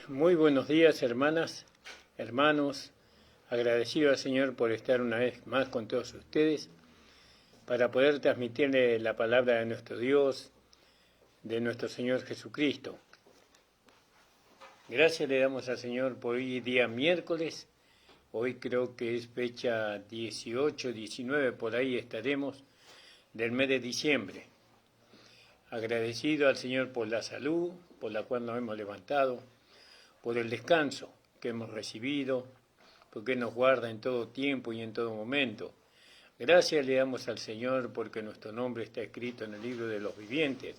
Muy buenos días, hermanas, hermanos. Agradecido al Señor por estar una vez más con todos ustedes para poder transmitirle la palabra de nuestro Dios, de nuestro Señor Jesucristo. Gracias le damos al Señor por hoy día miércoles. Hoy creo que es fecha 18, 19, por ahí estaremos, del mes de diciembre. Agradecido al Señor por la salud, por la cual nos hemos levantado, por el descanso que hemos recibido, porque nos guarda en todo tiempo y en todo momento. Gracias le damos al Señor porque nuestro nombre está escrito en el libro de los vivientes.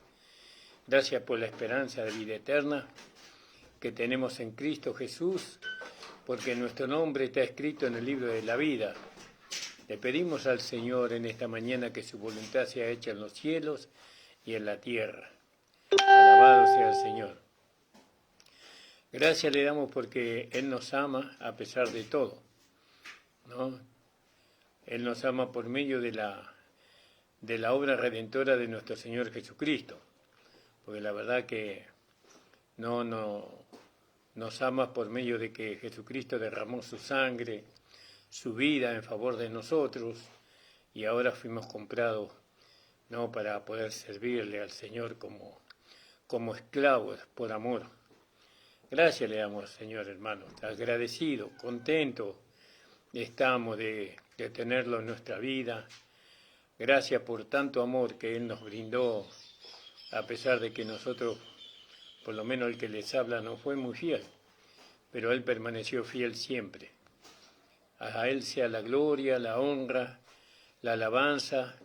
Gracias por la esperanza de vida eterna que tenemos en Cristo Jesús, porque nuestro nombre está escrito en el libro de la vida. Le pedimos al Señor en esta mañana que su voluntad sea hecha en los cielos y en la tierra. Alabado sea el Señor. Gracias le damos porque Él nos ama a pesar de todo, ¿no? Él nos ama por medio de la obra redentora de nuestro Señor Jesucristo, porque la verdad que no nos ama por medio de que Jesucristo derramó su sangre, su vida en favor de nosotros, y ahora fuimos comprados, ¿no?, para poder servirle al Señor como esclavos por amor. Gracias le damos, Señor, hermano, agradecido, contento estamos de tenerlo en nuestra vida. Gracias por tanto amor que Él nos brindó, a pesar de que nosotros, por lo menos el que les habla, no fue muy fiel, pero Él permaneció fiel siempre. A Él sea la gloria, la honra, la alabanza,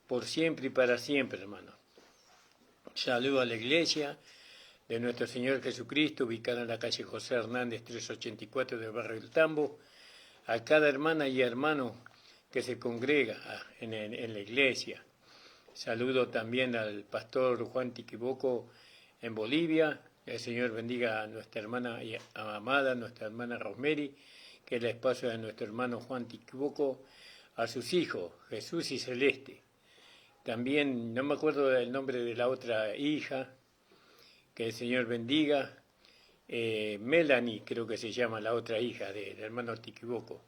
por siempre y para siempre, hermano. Saludo a la iglesia de nuestro Señor Jesucristo, ubicada en la calle José Hernández 384 del barrio del Tambo, a cada hermana y hermano que se congrega en la iglesia. Saludo también al pastor Juan Tiquiboco en Bolivia. El Señor bendiga a nuestra hermana amada, nuestra hermana Rosemary, que es la esposa de nuestro hermano Juan Tiquiboco, a sus hijos, Jesús y Celeste. También, no me acuerdo del nombre de la otra hija, que el Señor bendiga. Melanie, creo que se llama la otra hija del hermano Tiquiboco.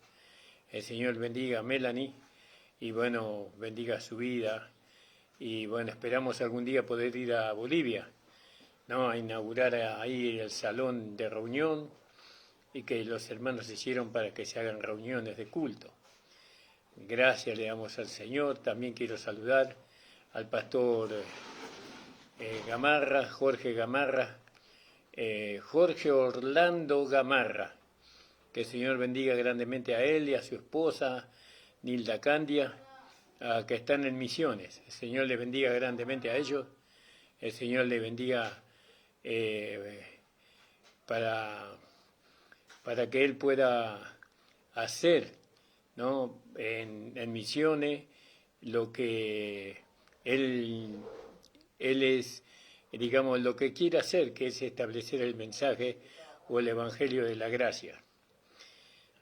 El Señor bendiga a Melanie y bueno, bendiga su vida. Y bueno, esperamos algún día poder ir a Bolivia, ¿no?, a inaugurar ahí el salón de reunión y que los hermanos hicieron para que se hagan reuniones de culto. Gracias le damos al Señor. También quiero saludar al pastor Gamarra, Jorge Gamarra, Jorge Orlando Gamarra. Que el Señor bendiga grandemente a él y a su esposa, Nilda Candia, que están en misiones. El Señor le bendiga grandemente a ellos. El Señor le bendiga para que él pueda hacer, ¿no?, en misiones lo que él es, digamos, lo que quiere hacer, que es establecer el mensaje o el evangelio de la gracia.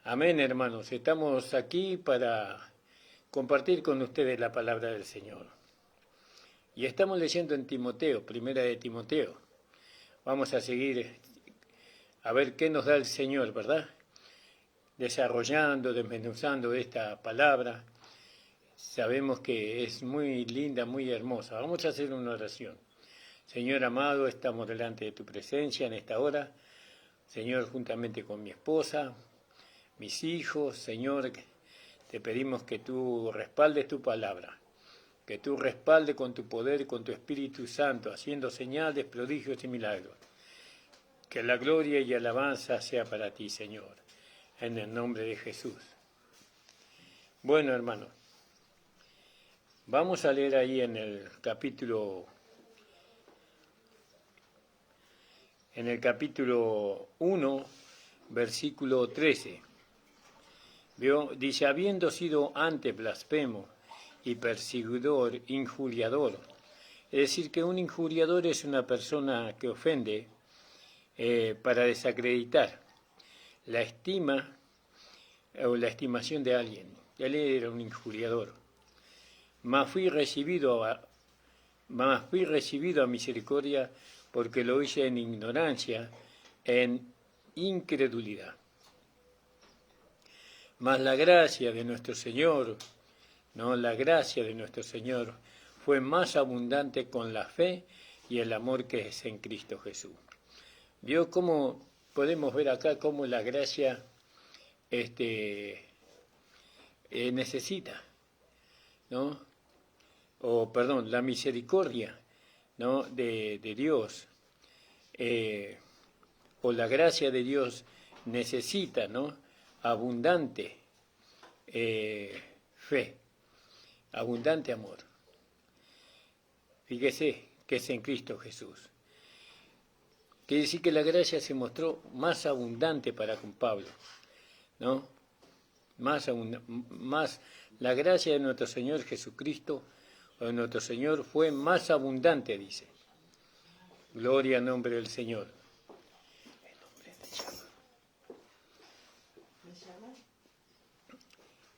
Amén, hermanos. Estamos aquí para compartir con ustedes la palabra del Señor. Y estamos leyendo en Timoteo, primera de Timoteo. Vamos a seguir a ver qué nos da el Señor, ¿verdad? Desarrollando, desmenuzando esta palabra. Sabemos que es muy linda, muy hermosa. Vamos a hacer una oración. Señor amado, estamos delante de tu presencia en esta hora. Señor, juntamente con mi esposa, mis hijos, Señor, te pedimos que tú respaldes tu palabra, que tú respaldes con tu poder y con tu Espíritu Santo, haciendo señales, prodigios y milagros. Que la gloria y alabanza sea para ti, Señor, en el nombre de Jesús. Bueno, hermanos, vamos a leer ahí en el capítulo 1, versículo 13. Dice, habiendo sido antes blasfemo y perseguidor, injuriador. Es decir, que un injuriador es una persona que ofende para desacreditar la estima o la estimación de alguien. Él era un injuriador. Mas fui recibido a misericordia porque lo hice en ignorancia en incredulidad. Mas la gracia de nuestro Señor, ¿no? La gracia de nuestro Señor fue más abundante con la fe y el amor que es en Cristo Jesús. ¿Vio cómo podemos ver acá cómo la gracia necesita, ¿no? O perdón, la misericordia, ¿no? de Dios, o la gracia de Dios necesita, ¿no? Abundante fe, abundante amor. Fíjese que es en Cristo Jesús. Quiere decir que la gracia se mostró más abundante para con Pablo, ¿no? Más la gracia de nuestro Señor Jesucristo, o de nuestro Señor, fue más abundante, dice. Gloria al nombre del Señor.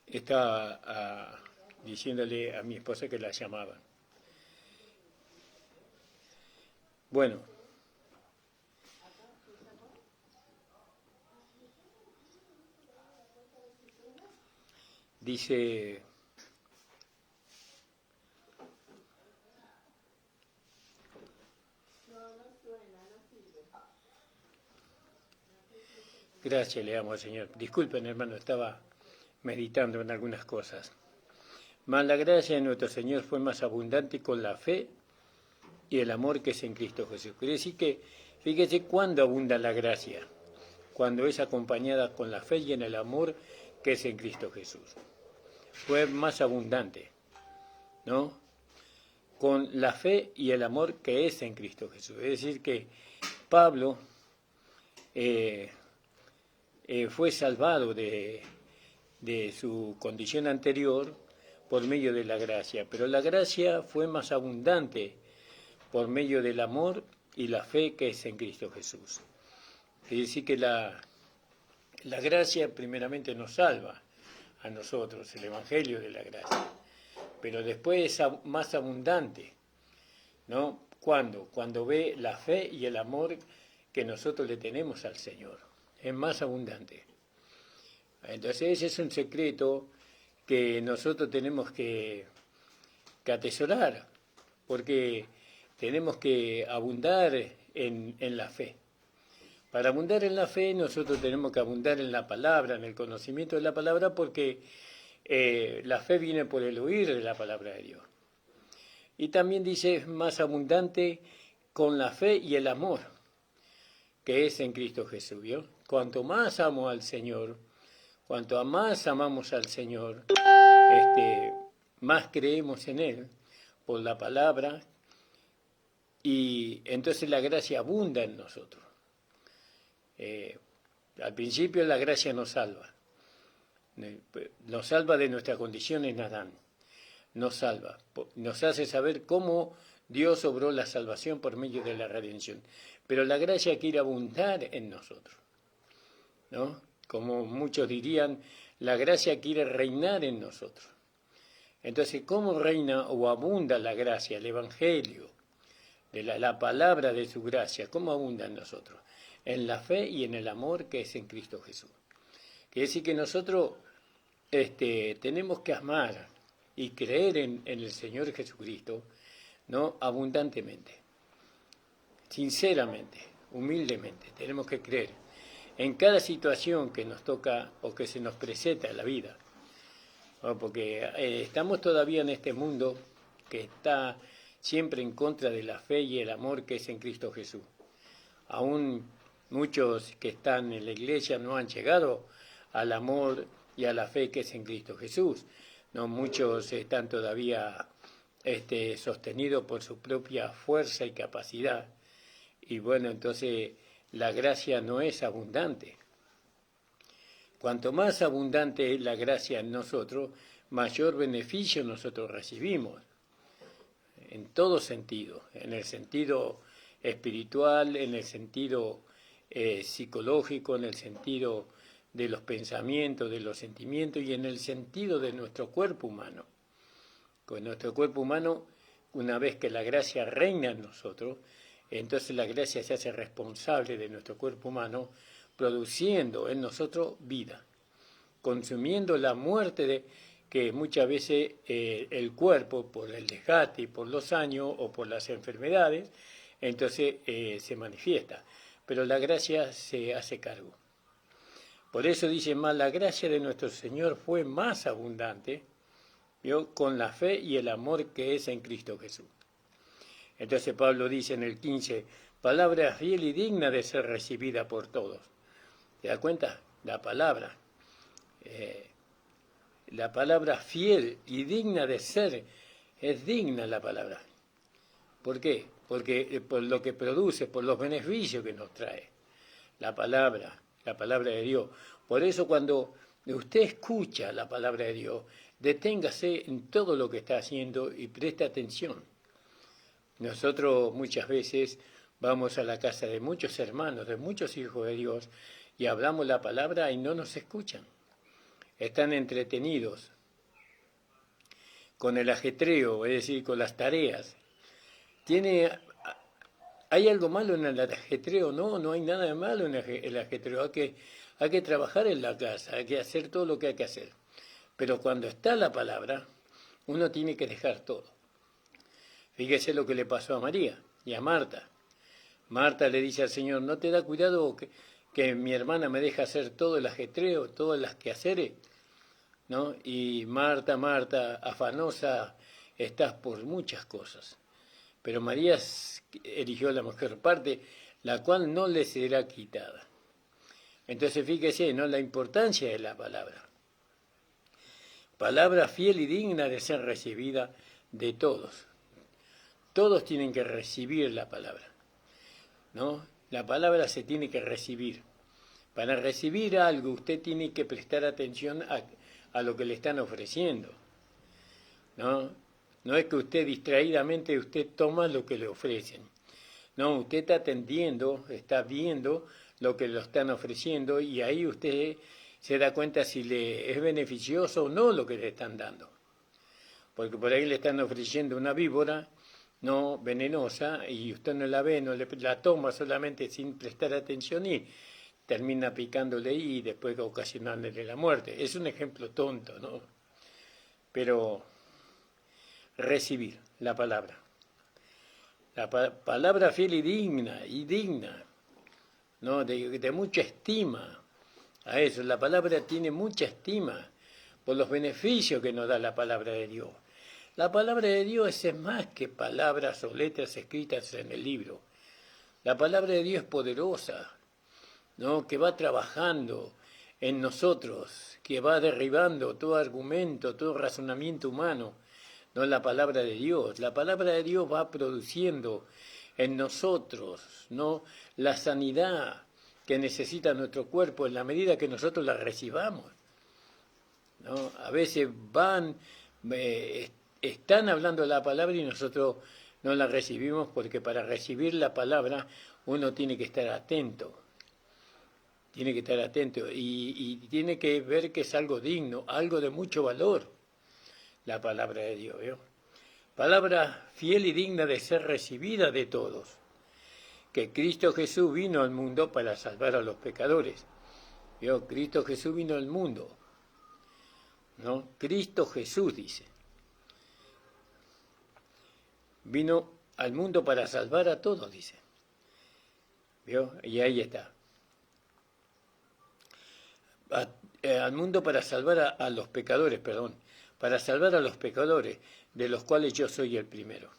Estaba diciéndole a mi esposa que la llamaban. Bueno, dice, gracias le damos al Señor. Disculpen, hermano, estaba meditando en algunas cosas. Mas la gracia de nuestro Señor fue más abundante con la fe y el amor que es en Cristo Jesús. Quiere decir que, fíjese cuándo abunda la gracia, cuando es acompañada con la fe y en el amor que es en Cristo Jesús. Fue más abundante, ¿no? Con la fe y el amor que es en Cristo Jesús. Es decir, que Pablo fue salvado de su condición anterior por medio de la gracia, pero la gracia fue más abundante por medio del amor y la fe que es en Cristo Jesús. Es decir, que la gracia primeramente nos salva a nosotros, el Evangelio de la gracia, pero después es más abundante, ¿no? Cuando ve la fe y el amor que nosotros le tenemos al Señor, es más abundante. Entonces ese es un secreto que nosotros tenemos que atesorar, porque tenemos que abundar en la fe. Para abundar en la fe nosotros tenemos que abundar en la palabra, en el conocimiento de la palabra, porque la fe viene por el oír de la palabra de Dios. Y también dice, es más abundante con la fe y el amor, que es en Cristo Jesús, ¿vio? Cuanto más amo al Señor, cuanto más amamos al Señor, más creemos en Él por la palabra, y entonces la gracia abunda en nosotros. Al principio la gracia nos salva de nuestra condición en Adán, nos salva, nos hace saber cómo Dios obró la salvación por medio de la redención, pero la gracia quiere abundar en nosotros, ¿no? Como muchos dirían, la gracia quiere reinar en nosotros. Entonces, ¿cómo reina o abunda la gracia, el Evangelio, de la palabra de su gracia? ¿Cómo abunda en nosotros? En la fe y en el amor que es en Cristo Jesús. Quiere decir que nosotros tenemos que amar y creer en el Señor Jesucristo, ¿no? Abundantemente, sinceramente, humildemente, tenemos que creer en cada situación que nos toca o que se nos presenta en la vida, ¿no? Porque estamos todavía en este mundo que está siempre en contra de la fe y el amor que es en Cristo Jesús. Aún muchos que están en la iglesia no han llegado al amor y a la fe que es en Cristo Jesús, ¿no? Muchos están todavía sostenidos por su propia fuerza y capacidad, y bueno, entonces la gracia no es abundante. Cuanto más abundante es la gracia en nosotros, mayor beneficio nosotros recibimos, en todo sentido, en el sentido espiritual, en el sentido psicológico, en el sentido de los pensamientos, de los sentimientos y en el sentido de nuestro cuerpo humano. Con nuestro cuerpo humano, una vez que la gracia reina en nosotros, entonces la gracia se hace responsable de nuestro cuerpo humano, produciendo en nosotros vida, consumiendo la muerte que muchas veces el cuerpo, por el desgaste, por los años o por las enfermedades, entonces se manifiesta. Pero la gracia se hace cargo. Por eso dice más, la gracia de nuestro Señor fue más abundante, ¿vio? Con la fe y el amor que es en Cristo Jesús. Entonces Pablo dice en el 15, palabra fiel y digna de ser recibida por todos. ¿Te das cuenta? La palabra fiel y digna de ser, es digna la palabra. ¿Por qué? Porque por lo que produce, por los beneficios que nos trae. La palabra de Dios. Por eso cuando usted escucha la palabra de Dios, deténgase en todo lo que está haciendo y preste atención. Nosotros muchas veces vamos a la casa de muchos hermanos, de muchos hijos de Dios, y hablamos la palabra y no nos escuchan. Están entretenidos con el ajetreo, es decir, con las tareas. ¿Hay algo malo en el ajetreo? No hay nada de malo en el ajetreo. Hay que trabajar en la casa, hay que hacer todo lo que hay que hacer. Pero cuando está la palabra, uno tiene que dejar todo. Fíjese lo que le pasó a María y a Marta. Marta le dice al Señor, ¿no te da cuidado que mi hermana me deja hacer todo el ajetreo, todas las quehaceres? ¿No? Y Marta, afanosa estás por muchas cosas. Pero María eligió la mejor parte, la cual no le será quitada. Entonces fíjese, ¿no? La importancia de la palabra. Palabra fiel y digna de ser recibida de todos. Todos tienen que recibir la palabra, ¿no? La palabra se tiene que recibir. Para recibir algo usted tiene que prestar atención a lo que le están ofreciendo, ¿no? No es que usted distraídamente usted toma lo que le ofrecen. No, usted está atendiendo, está viendo lo que le están ofreciendo y ahí usted se da cuenta si le es beneficioso o no lo que le están dando. Porque por ahí le están ofreciendo una víbora, no venenosa, y usted no la ve, la toma solamente sin prestar atención y termina picándole y después ocasionándole la muerte. Es un ejemplo tonto, ¿no? Pero recibir la palabra. La palabra fiel y digna, ¿no? De mucha estima. A eso, la palabra tiene mucha estima por los beneficios que nos da la palabra de Dios. La palabra de Dios es más que palabras o letras escritas en el libro. La palabra de Dios es poderosa, ¿no? Que va trabajando en nosotros, que va derribando todo argumento, todo razonamiento humano. No es la palabra de Dios. La palabra de Dios va produciendo en nosotros, ¿no? La sanidad que necesita nuestro cuerpo en la medida que nosotros la recibamos, ¿no? A veces están hablando la palabra y nosotros no la recibimos porque para recibir la palabra uno tiene que estar atento. Tiene que estar atento y tiene que ver que es algo digno, algo de mucho valor. La palabra de Dios, ¿vio? Palabra fiel y digna de ser recibida de todos. Que Cristo Jesús vino al mundo para salvar a los pecadores. ¿Vio? Cristo Jesús vino al mundo, ¿no? Cristo Jesús dice. Vino al mundo para salvar a todos, dice. ¿Vio? Y ahí está. Al mundo para salvar a los pecadores, para salvar a los pecadores, de los cuales yo soy el primero.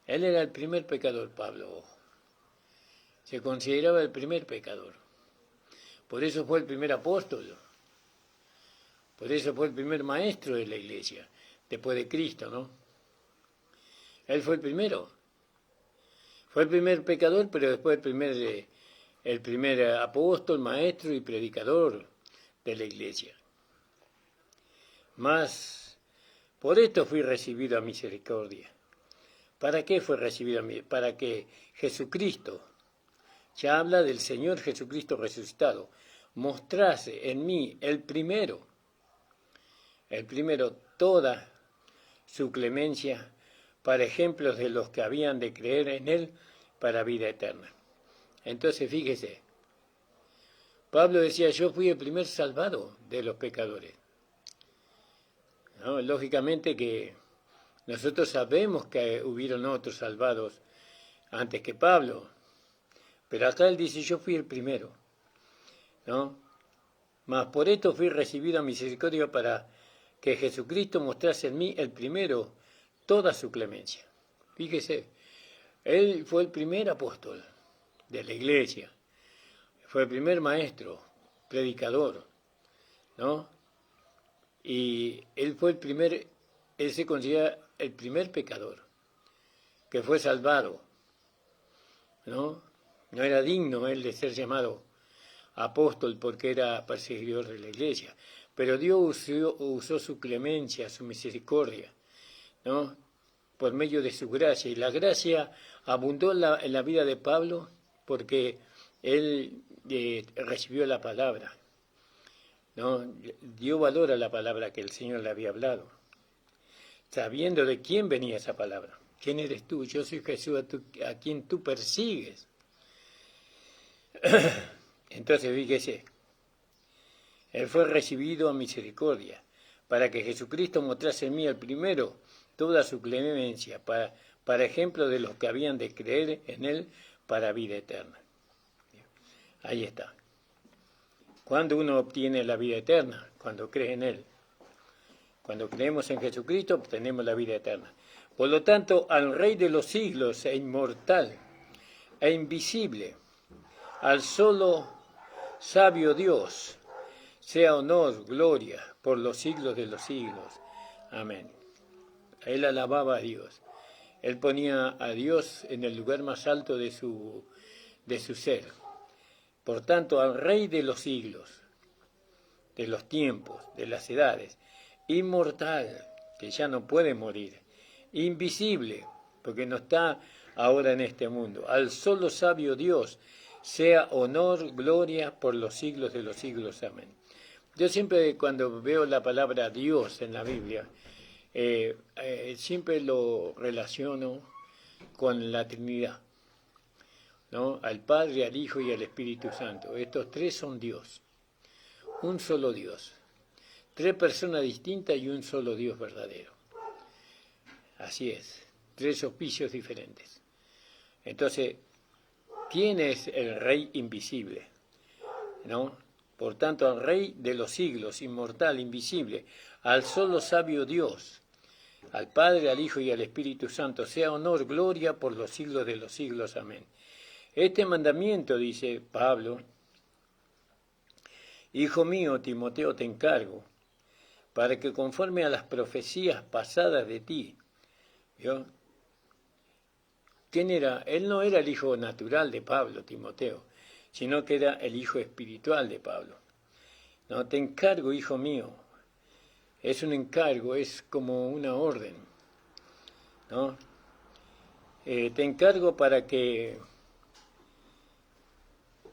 Él era el primer pecador, Pablo. Se consideraba el primer pecador. Por eso fue el primer apóstol. Por eso fue el primer maestro de la iglesia, después de Cristo, ¿no? Él fue el primero. Fue el primer pecador, pero después el primer apóstol, maestro y predicador de la iglesia. Mas por esto fui recibido a misericordia. ¿Para qué fue recibido a mí? Para que Jesucristo, ya habla del Señor Jesucristo resucitado, mostrase en mí el primero toda su clemencia para ejemplos de los que habían de creer en Él para vida eterna. Entonces, fíjese, Pablo decía, yo fui el primer salvado de los pecadores. ¿No? Lógicamente que nosotros sabemos que hubieron otros salvados antes que Pablo, pero acá él dice, yo fui el primero, ¿no? Mas por esto fui recibido a misericordia para que Jesucristo mostrase en mí el primero toda su clemencia. Fíjese, él fue el primer apóstol de la iglesia, fue el primer maestro, predicador, ¿no? Y él fue él se considera el primer pecador que fue salvado, ¿no? No era digno él de ser llamado apóstol porque era perseguidor de la iglesia, pero Dios usó su clemencia, su misericordia, ¿no? Por medio de su gracia, y la gracia abundó en la vida de Pablo porque él recibió la palabra, ¿no? Dio valor a la palabra que el Señor le había hablado, sabiendo de quién venía esa palabra. ¿Quién eres tú? Yo soy Jesús a quien tú persigues. Entonces, fíjese, él fue recibido a misericordia, para que Jesucristo mostrase en mí el primero toda su clemencia, para ejemplo de los que habían de creer en él para vida eterna. Ahí está. ¿Cuándo uno obtiene la vida eterna? Cuando cree en él. Cuando creemos en Jesucristo, obtenemos la vida eterna. Por lo tanto, al Rey de los siglos, e inmortal, e invisible, al solo sabio Dios, sea honor, gloria, por los siglos de los siglos. Amén. Él alababa a Dios. Él ponía a Dios en el lugar más alto de su ser. Por tanto, al Rey de los siglos, de los tiempos, de las edades, inmortal, que ya no puede morir, invisible, porque no está ahora en este mundo, al solo sabio Dios, sea honor, gloria por los siglos de los siglos. Amén. Yo siempre cuando veo la palabra Dios en la Biblia, siempre lo relaciono con la Trinidad, ¿no? Al Padre, al Hijo y al Espíritu Santo. Estos tres son Dios, un solo Dios. Tres personas distintas y un solo Dios verdadero. Así es, tres oficios diferentes. Entonces, ¿quién es el Rey invisible? ¿No? Por tanto, al Rey de los siglos, inmortal, invisible, al solo sabio Dios, al Padre, al Hijo y al Espíritu Santo, sea honor, gloria por los siglos de los siglos. Amén. Este mandamiento, dice Pablo, Hijo mío, Timoteo, te encargo, para que conforme a las profecías pasadas de ti, ¿vio? ¿Quién era? Él no era el hijo natural de Pablo, Timoteo, sino que era el hijo espiritual de Pablo. No, te encargo, hijo mío. Es un encargo, es como una orden, ¿no? Te encargo para que,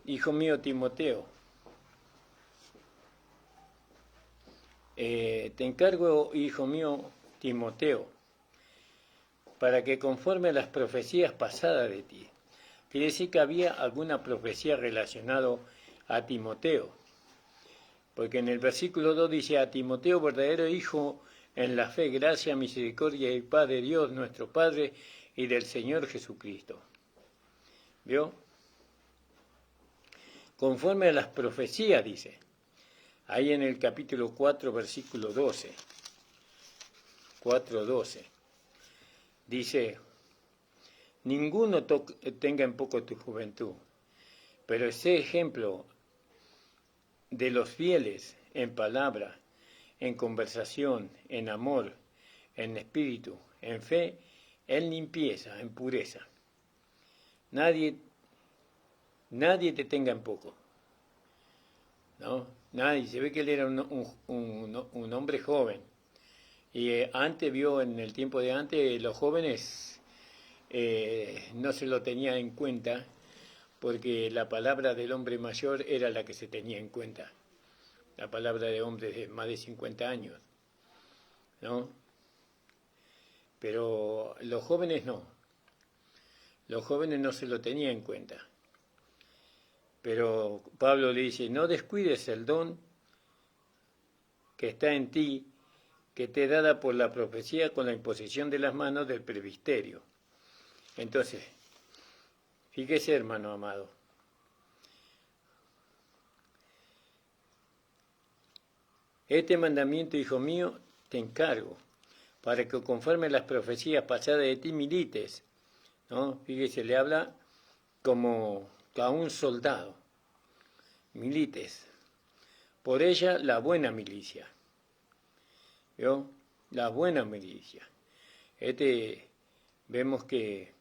hijo mío, Timoteo, te encargo, hijo mío, Timoteo, para que conforme a las profecías pasadas de ti. Quiere decir que había alguna profecía relacionada a Timoteo, porque en el versículo 2 dice, a Timoteo, verdadero hijo en la fe, gracia, misericordia y paz de Dios nuestro Padre y del Señor Jesucristo. ¿Vio? Conforme a las profecías, dice, ahí en el capítulo 4, versículo 12, 4:12, dice, ninguno tenga en poco tu juventud, pero sé ejemplo de los fieles en palabra, en conversación, en amor, en espíritu, en fe, en limpieza, en pureza. Nadie te tenga en poco, ¿no? Nadie. Se ve que él era un hombre joven. Y antes vio, en el tiempo de antes, los jóvenes no se lo tenía en cuenta, porque la palabra del hombre mayor era la que se tenía en cuenta, la palabra de hombres de más de 50 años, ¿no? Pero los jóvenes no. Los jóvenes no se lo tenían en cuenta. Pero Pablo le dice, no descuides el don que está en ti, que te es dada por la profecía con la imposición de las manos del presbiterio. Entonces, fíjese, hermano amado, este mandamiento, hijo mío, te encargo, para que conforme a las profecías pasadas de ti milites, ¿no? Fíjese, le habla como a un soldado, milites, por ella la buena milicia, ¿vio? La buena milicia. Vemos que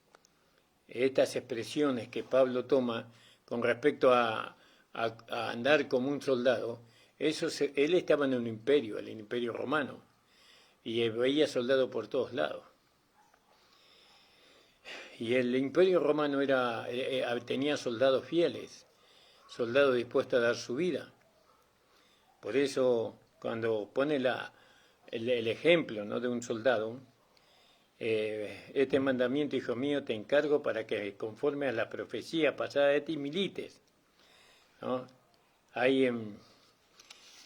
estas expresiones que Pablo toma con respecto a andar como un soldado, él estaba en un imperio, el imperio romano, y veía soldados por todos lados. Y el imperio romano tenía soldados fieles, soldados dispuestos a dar su vida. Por eso, cuando pone el ejemplo, ¿no?, de un soldado, este mandamiento, hijo mío, te encargo para que conforme a la profecía pasada de ti milites, ¿no? Ahí en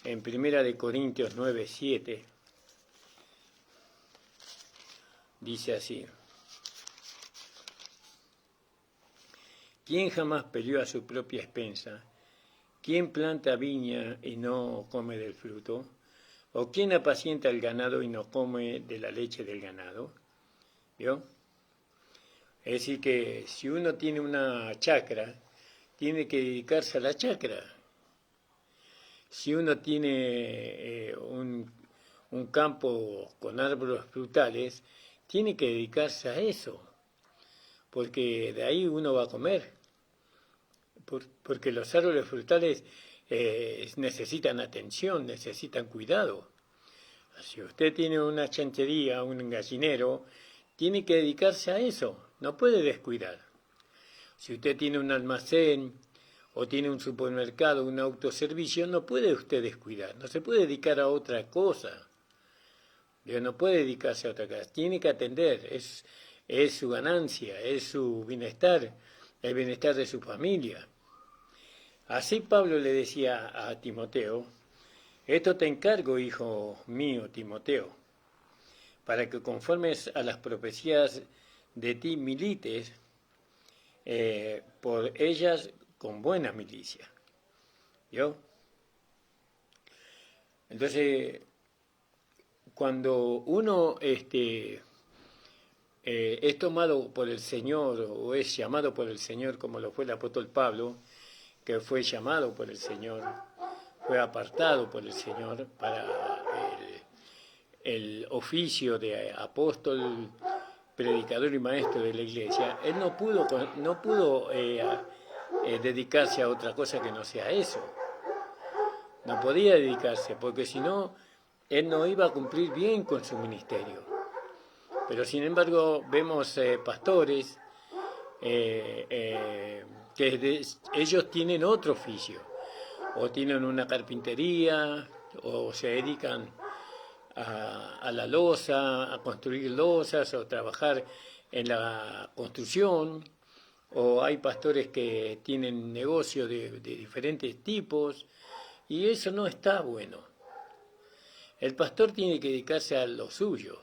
1 Corintios 9:7 dice así: ¿quién jamás peleó a su propia expensa? ¿Quién planta viña y no come del fruto? ¿O quién apacienta el ganado y no come de la leche del ganado? ¿Vio? Es decir, que si uno tiene una chacra, tiene que dedicarse a la chacra. Si uno tiene un campo con árboles frutales, tiene que dedicarse a eso, porque de ahí uno va a comer. Porque los árboles frutales necesitan atención, necesitan cuidado. Si usted tiene una chanchería, un gallinero, tiene que dedicarse a eso, no puede descuidar. Si usted tiene un almacén o tiene un supermercado, un autoservicio, no puede usted descuidar, no se puede dedicar a otra cosa. No puede dedicarse a otra cosa, tiene que atender, es su ganancia, es su bienestar, el bienestar de su familia. Así Pablo le decía a Timoteo: esto te encargo, hijo mío, Timoteo, para que conformes a las profecías de ti milites por ellas con buena milicia. ¿Yo? Entonces, cuando uno es tomado por el Señor o es llamado por el Señor, como lo fue el apóstol Pablo, que fue llamado por el Señor, fue apartado por el Señor para el oficio de apóstol, predicador y maestro de la iglesia, él no pudo dedicarse a otra cosa que no sea eso. No podía dedicarse, porque si no, él no iba a cumplir bien con su ministerio. Pero sin embargo, vemos pastores que ellos tienen otro oficio, o tienen una carpintería, o se dedican a la loza, a construir lozas, o trabajar en la construcción, o hay pastores que tienen negocios de diferentes tipos, y eso no está bueno. El pastor tiene que dedicarse a lo suyo.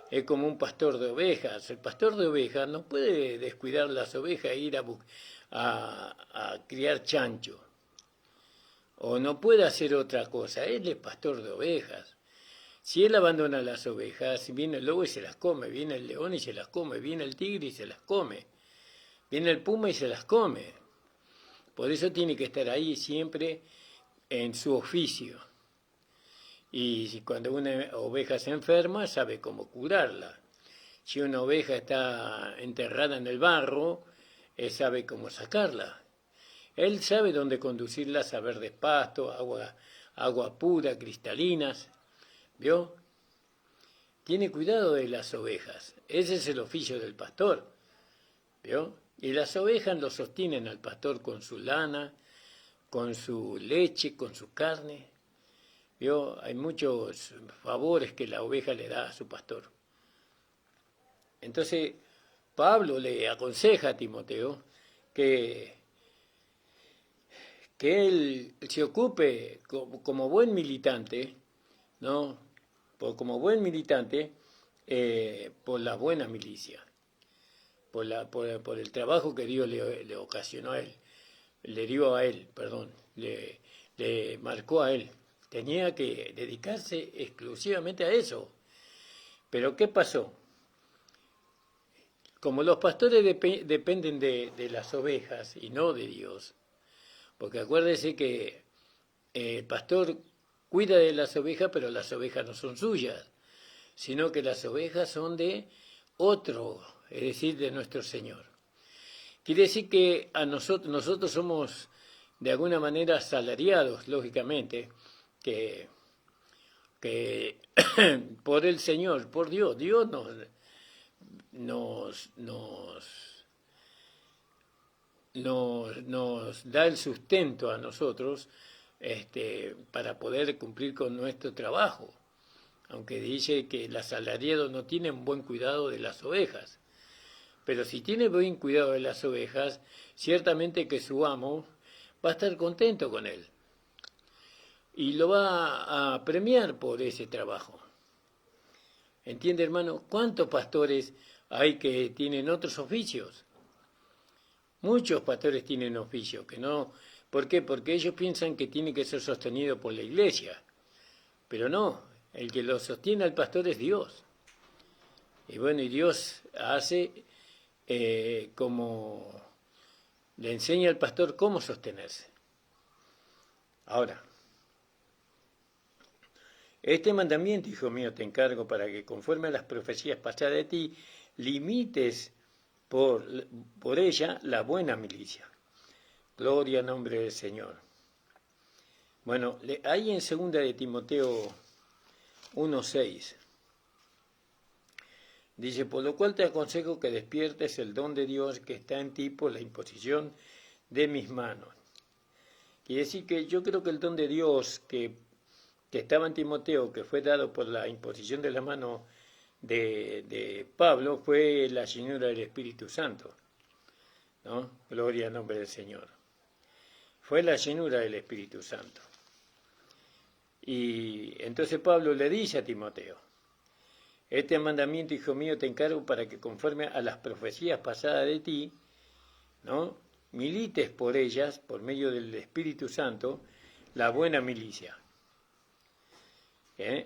Es como un pastor de ovejas. El pastor de ovejas no puede descuidar las ovejas e ir a criar chancho. O no puede hacer otra cosa. Él es pastor de ovejas. Si él abandona las ovejas, viene el lobo y se las come, viene el león y se las come, viene el tigre y se las come, viene el puma y se las come. Por eso tiene que estar ahí siempre en su oficio. Y cuando una oveja se enferma, sabe cómo curarla. Si una oveja está enterrada en el barro, él sabe cómo sacarla. Él sabe dónde conducirla a verdes pastos, agua pura, cristalinas. ¿Vio? Tiene cuidado de las ovejas. Ese es el oficio del pastor. ¿Vio? Y las ovejas lo sostienen al pastor con su lana, con su leche, con su carne. ¿Vio? Hay muchos favores que la oveja le da a su pastor. Entonces, Pablo le aconseja a Timoteo que él se ocupe como buen militante, ¿no? Como buen militante por la buena milicia, por el trabajo que Dios le ocasionó a él, le dio a él, perdón, le marcó a él. Tenía que dedicarse exclusivamente a eso. Pero ¿qué pasó? Como los pastores dependen de las ovejas y no de Dios, porque acuérdese que el pastor cuida de las ovejas, pero las ovejas no son suyas, sino que las ovejas son de otro, es decir, de nuestro Señor. Quiere decir que nosotros somos de alguna manera asalariados, lógicamente, que por el Señor, por Dios, Dios nos da el sustento a nosotros para poder cumplir con nuestro trabajo, aunque dice que el asalariado no tiene buen cuidado de las ovejas. Pero si tiene buen cuidado de las ovejas, ciertamente que su amo va a estar contento con él y lo va a premiar por ese trabajo. ¿Entiende, hermano? ¿Cuántos pastores hay que tienen otros oficios? Muchos pastores tienen oficios que no. ¿Por qué? Porque ellos piensan que tiene que ser sostenido por la iglesia. Pero no, el que lo sostiene al pastor es Dios. Y bueno, y Dios hace como le enseña al pastor cómo sostenerse. Ahora, este mandamiento, hijo mío, te encargo para que conforme a las profecías pasadas de ti, limites por ella la buena milicia. Gloria al nombre del Señor. Bueno, ahí en 2 de Timoteo 1:6 dice, por lo cual te aconsejo que despiertes el don de Dios que está en ti por la imposición de mis manos. Quiere decir que yo creo que el don de Dios que estaba en Timoteo, que fue dado por la imposición de la mano de Pablo, fue la llenura del Espíritu Santo, ¿no? Gloria al nombre del Señor. Fue la llenura del Espíritu Santo. Y entonces Pablo le dice a Timoteo, este mandamiento, hijo mío, te encargo para que conforme a las profecías pasadas de ti, ¿no?, milites por ellas, por medio del Espíritu Santo, la buena milicia,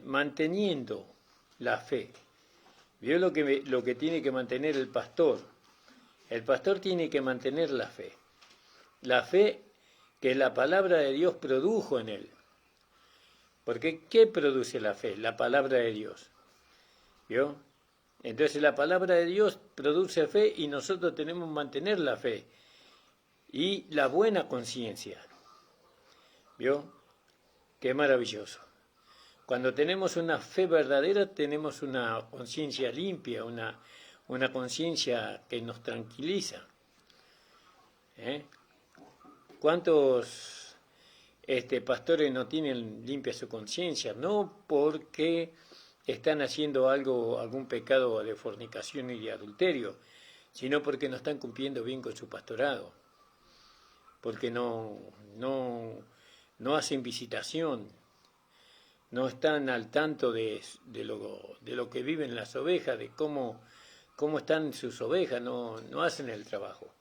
manteniendo la fe. ¿Vio lo que tiene que mantener el pastor? El pastor tiene que mantener la fe que la palabra de Dios produjo en él. Porque ¿qué produce la fe? La palabra de Dios. ¿Vio? Entonces la palabra de Dios produce fe y nosotros tenemos que mantener la fe y la buena conciencia. ¿Vio? Qué maravilloso. Cuando tenemos una fe verdadera, tenemos una conciencia limpia, una conciencia que nos tranquiliza. ¿Cuántos pastores no tienen limpia su conciencia? No porque están haciendo algún pecado de fornicación y de adulterio, sino porque no están cumpliendo bien con su pastorado, porque no hacen visitación, no están al tanto de lo que viven las ovejas, de cómo están sus ovejas, no hacen el trabajo.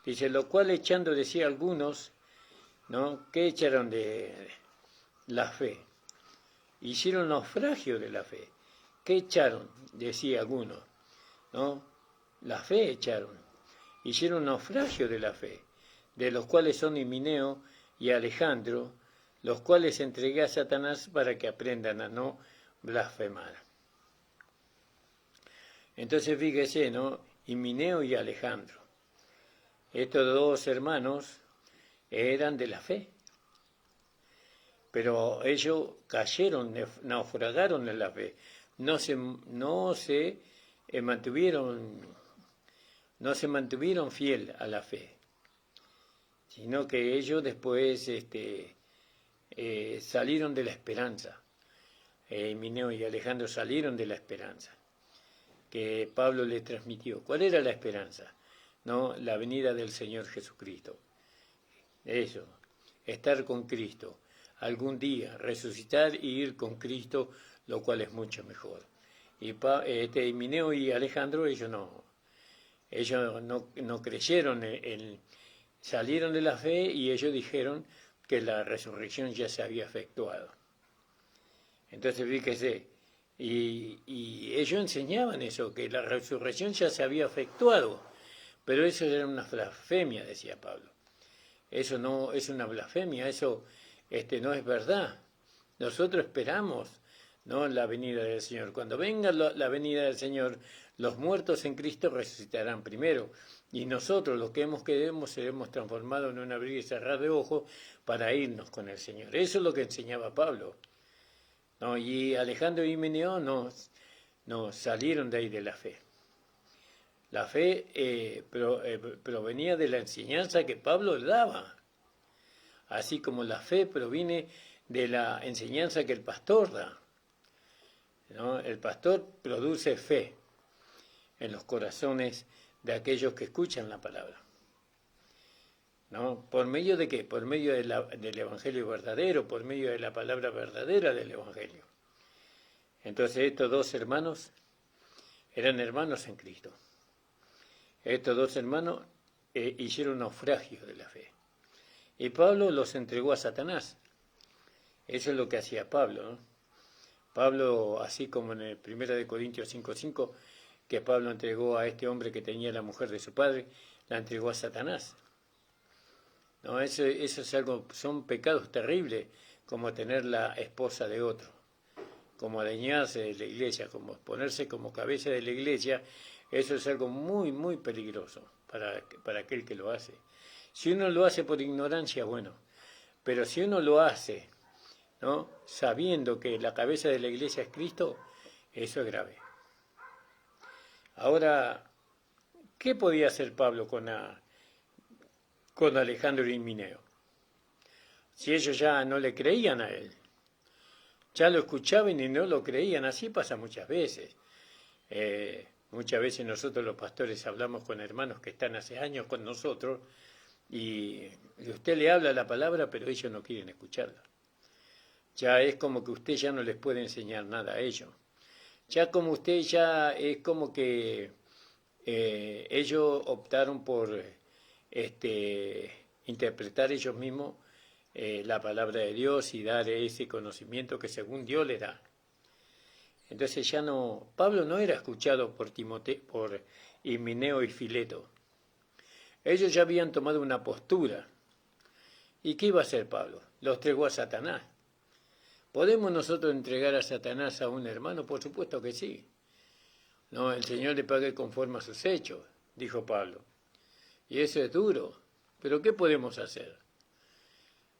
Dice, lo cual echando, decía algunos, ¿no?, ¿qué echaron de la fe? Hicieron naufragio de la fe. ¿Qué echaron? Decía algunos, ¿no? La fe echaron. Hicieron naufragio de la fe, de los cuales son Himeneo y Alejandro, los cuales entregué a Satanás para que aprendan a no blasfemar. Entonces fíjese, ¿no? Himeneo y Alejandro. Estos dos hermanos eran de la fe, pero ellos cayeron, naufragaron en la fe, no se mantuvieron fiel a la fe, sino que ellos después salieron de la esperanza. Himeneo y Alejandro salieron de la esperanza. que Pablo le transmitió. ¿Cuál era la esperanza? ¿No? La venida del Señor Jesucristo. Eso, estar con Cristo. Algún día resucitar y ir con Cristo, lo cual es mucho mejor. Y Himeneo y Alejandro, ellos no creyeron, salieron de la fe y ellos dijeron que la resurrección ya se había efectuado. Entonces fíjese, y ellos enseñaban eso, que la resurrección ya se había efectuado, pero eso era una blasfemia, decía Pablo. Eso no es una blasfemia, eso no es verdad. Nosotros esperamos, ¿no?, la venida del Señor. Cuando venga la venida del Señor, los muertos en Cristo resucitarán primero, y nosotros, los que quedemos, seremos transformados en un abrir y cerrar de ojos para irnos con el Señor. Eso es lo que enseñaba Pablo, ¿no? Y Alejandro y Himeneo no salieron de ahí de la fe. La fe provenía de la enseñanza que Pablo daba, así como la fe proviene de la enseñanza que el pastor da, ¿no? El pastor produce fe en los corazones de aquellos que escuchan la palabra, ¿no? ¿Por medio de qué? Por medio del Evangelio verdadero, por medio de la palabra verdadera del Evangelio. Entonces estos dos hermanos eran hermanos en Cristo. Estos dos hermanos hicieron naufragio de la fe. Y Pablo los entregó a Satanás. Eso es lo que hacía Pablo, ¿no? Pablo, así como en el 1 Corintios 5:5, que Pablo entregó a este hombre que tenía la mujer de su padre, la entregó a Satanás. No, eso es algo, son pecados terribles, como tener la esposa de otro, como adueñarse de la iglesia, como ponerse como cabeza de la iglesia. Eso es algo muy, muy peligroso para aquel que lo hace. Si uno lo hace por ignorancia, bueno, pero si uno lo hace, ¿no?, sabiendo que la cabeza de la iglesia es Cristo, eso es grave. Ahora, ¿qué podía hacer Pablo con Alejandro y Himeneo? Si ellos ya no le creían a él, ya lo escuchaban y no lo creían. Así pasa muchas veces. Muchas veces nosotros los pastores hablamos con hermanos que están hace años con nosotros y usted le habla la palabra, pero ellos no quieren escucharla. Ya es como que usted ya no les puede enseñar nada a ellos. Ya como usted ya es como que ellos optaron por interpretar ellos mismos la palabra de Dios y dar ese conocimiento que según Dios le da. Entonces ya no, Pablo no era escuchado por Himeneo y Fileto. Ellos ya habían tomado una postura. ¿Y qué iba a hacer Pablo? Los entregó a Satanás. ¿Podemos nosotros entregar a Satanás a un hermano? Por supuesto que sí. No, el Señor le pague conforme a sus hechos, dijo Pablo. Y eso es duro. Pero ¿qué podemos hacer?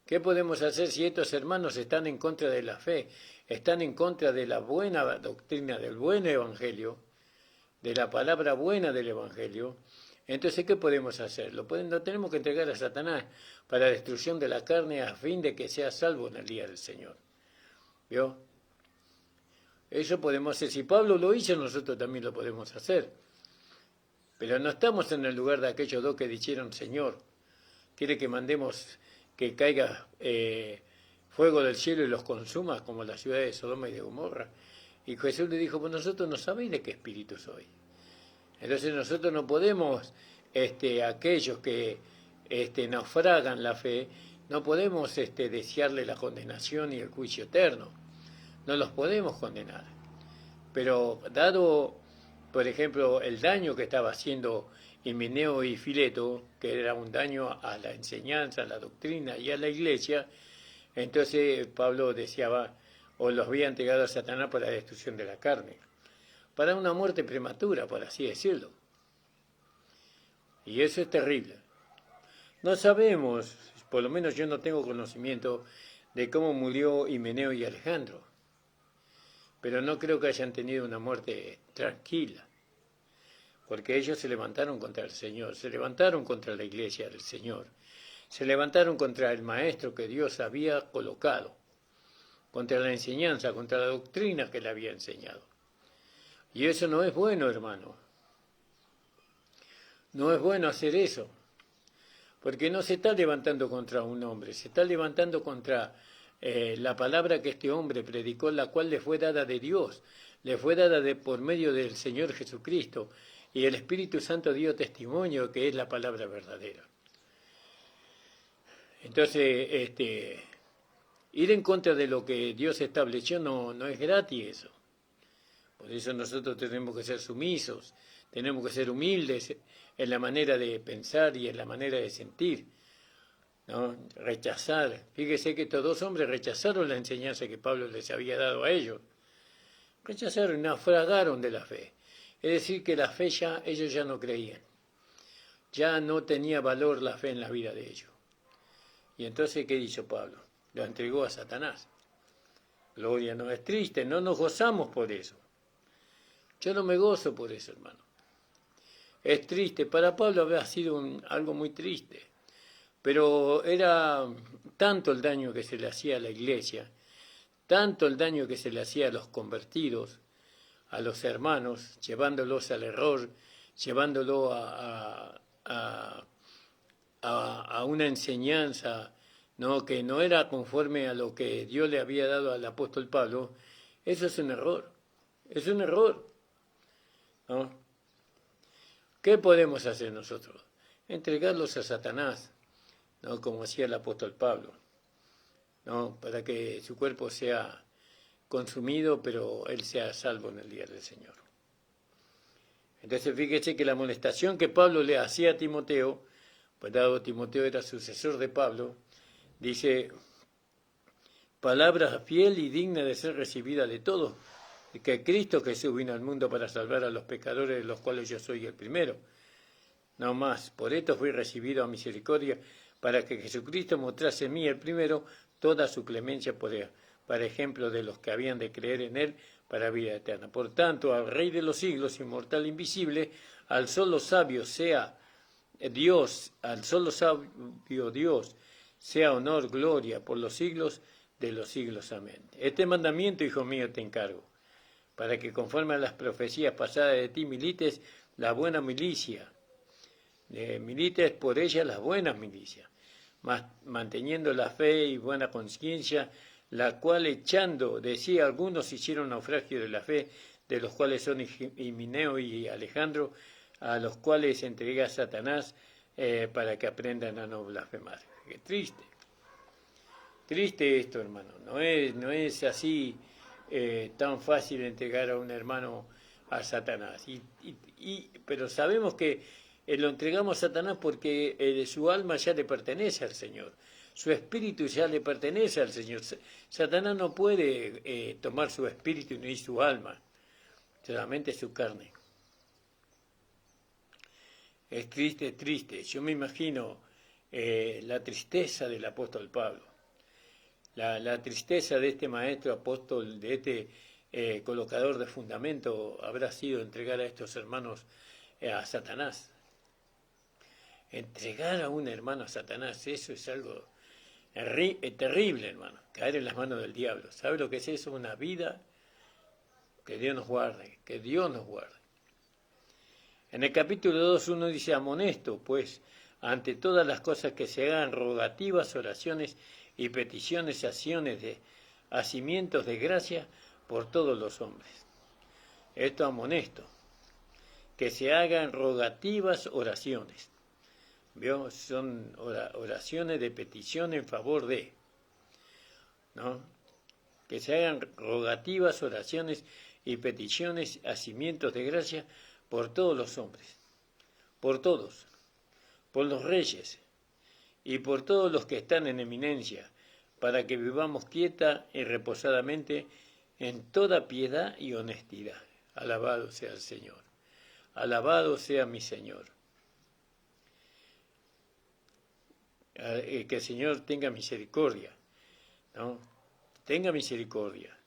¿Qué podemos hacer si estos hermanos están en contra de la fe, están en contra de la buena doctrina, del buen evangelio, de la palabra buena del evangelio? Entonces, ¿qué podemos hacer? Lo tenemos que entregar a Satanás para la destrucción de la carne a fin de que sea salvo en el día del Señor. ¿Vio? Eso podemos hacer. Si Pablo lo hizo, nosotros también lo podemos hacer. Pero no estamos en el lugar de aquellos dos que dijeron, Señor, quiere que mandemos que caiga fuego del cielo y los consuma, como la ciudad de Sodoma y de Gomorra. Y Jesús le dijo, pues nosotros no sabéis de qué espíritu soy. Entonces nosotros no podemos, aquellos que naufragan la fe, no podemos desearle la condenación y el juicio eterno. No los podemos condenar. Pero dado, por ejemplo, el daño que estaba haciendo Himeneo y Fileto, que era un daño a la enseñanza, a la doctrina y a la iglesia, entonces Pablo deseaba, o los había entregado a Satanás para la destrucción de la carne, para una muerte prematura, por así decirlo. Y eso es terrible. No sabemos, por lo menos yo no tengo conocimiento de cómo murió Himeneo y Alejandro, pero no creo que hayan tenido una muerte tranquila, porque ellos se levantaron contra el Señor, se levantaron contra la iglesia del Señor, se levantaron contra el maestro que Dios había colocado, contra la enseñanza, contra la doctrina que le había enseñado. Y eso no es bueno, hermano. No es bueno hacer eso. Porque no se está levantando contra un hombre, se está levantando contra la palabra que este hombre predicó, la cual le fue dada de Dios, le fue dada por medio del Señor Jesucristo. Y el Espíritu Santo dio testimonio que es la palabra verdadera. Entonces, ir en contra de lo que Dios estableció no es gratis eso. Por eso nosotros tenemos que ser sumisos, tenemos que ser humildes en la manera de pensar y en la manera de sentir, ¿no? Rechazar. Fíjese que estos dos hombres rechazaron la enseñanza que Pablo les había dado a ellos. Rechazaron, naufragaron de la fe. Es decir, que la fe ellos ya no creían. Ya no tenía valor la fe en la vida de ellos. Y entonces, ¿qué hizo Pablo? Lo entregó a Satanás. Gloria, no es triste, no nos gozamos por eso. Yo no me gozo por eso, hermano. Es triste, para Pablo había sido algo muy triste, pero era tanto el daño que se le hacía a la iglesia, tanto el daño que se le hacía a los convertidos, a los hermanos, llevándolos al error, llevándolo a una enseñanza, ¿no?, que no era conforme a lo que Dios le había dado al apóstol Pablo. Eso es un error, ¿no? ¿Qué podemos hacer nosotros? Entregarlos a Satanás, ¿no?, como hacía el apóstol Pablo, ¿no?, para que su cuerpo sea consumido, pero él sea salvo en el día del Señor. Entonces fíjese que la amonestación que Pablo le hacía a Timoteo, pues dado Timoteo era sucesor de Pablo, dice: palabra fiel y digna de ser recibida de todos, que Cristo Jesús vino al mundo para salvar a los pecadores, de los cuales yo soy el primero. No más, por esto fui recibido a misericordia, para que Jesucristo mostrase en mí el primero toda su clemencia para ejemplo de los que habían de creer en él para vida eterna. Por tanto, al Rey de los siglos, inmortal, invisible, al solo sabio sea Dios, al solo sabio Dios, sea honor, gloria, por los siglos de los siglos. Amén. Este mandamiento, hijo mío, te encargo, para que conforme a las profecías pasadas de ti milites la buena milicia, milites por ella las buenas milicias, manteniendo la fe y buena conciencia, la cual echando de sí algunos hicieron naufragio de la fe, de los cuales son Himeneo y Alejandro, a los cuales entrega Satanás para que aprendan a no blasfemar. Qué triste esto, hermano. No es así tan fácil entregar a un hermano a Satanás. Pero sabemos que lo entregamos a Satanás porque su alma ya le pertenece al Señor. Su espíritu ya le pertenece al Señor. Satanás no puede tomar su espíritu ni su alma, solamente su carne. Es triste. Yo me imagino la tristeza del apóstol Pablo, la tristeza de este maestro apóstol, de este colocador de fundamento, habrá sido entregar a estos hermanos a Satanás. Entregar a un hermano a Satanás, eso es algo terrible, hermano, caer en las manos del diablo. ¿Sabe lo que es eso? Una vida. Que Dios nos guarde, que Dios nos guarde. En el capítulo 2:1 dice: amonesto, pues, ante todas las cosas que se hagan rogativas, oraciones y peticiones, acciones de hacimientos de gracia por todos los hombres. Esto amonesto, que se hagan rogativas oraciones. ¿Vio? Son oraciones de petición en favor de, ¿no? Que se hagan rogativas, oraciones y peticiones, hacimientos de gracia por todos los hombres, por todos, por los reyes y por todos los que están en eminencia, para que vivamos quieta y reposadamente en toda piedad y honestidad. Alabado sea el Señor. Alabado sea mi Señor. Que el Señor tenga misericordia, ¿no? Tenga misericordia,